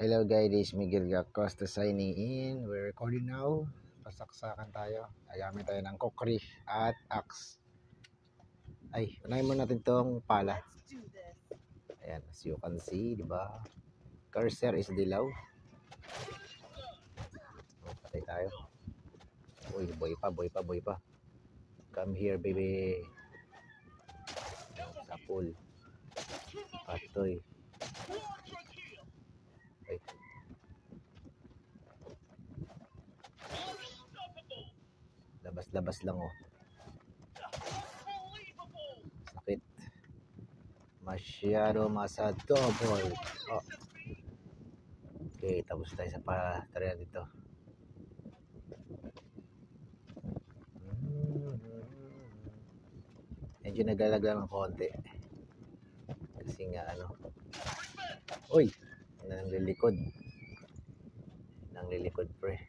Hello guys, this is Miguel Acosta signing in. We're recording now. Pasaksakan tayo. Gamit tayo ng kukri at axe. Ay, unahin mo natin tong pala. Ayan, as you can see, di ba? Cursor is dilaw. Patay tayo. Uy, boy pa. Come here, baby. Sa pool. Patoy. Ay. Labas lang oh. Sakit. Masyado double. Oh. Okay, tapos tayo sa patarian dito. Medyo naglalagla ng konti. Kasi nga ano. Uy! Nanglilikod pre.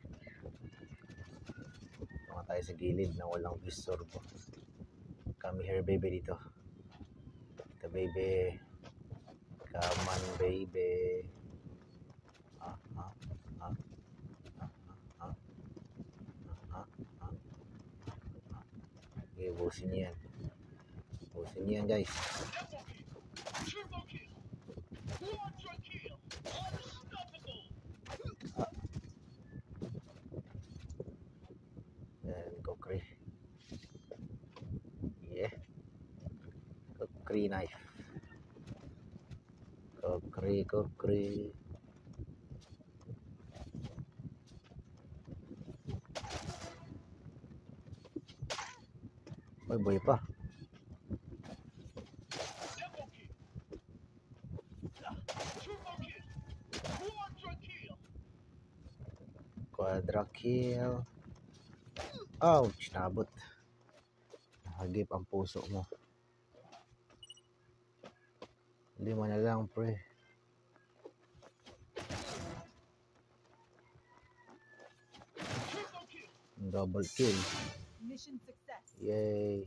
Mga tayo sa gilid na walang disturbo. Come here baby dito. Dito baby. Come on baby. Okay, busin niyo yan guys. Yan, kukri. Yeah. Kukri knife. Kukri. Ay, boy pa. Quadra kill. Ouch, nabot. Hagip ang puso mo. Lima na lang pre. Double kill. Mission success. Yay.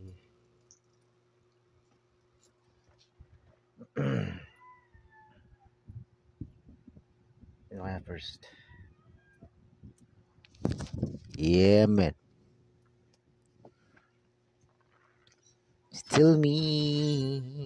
You know, first. Yeah, man. Still me.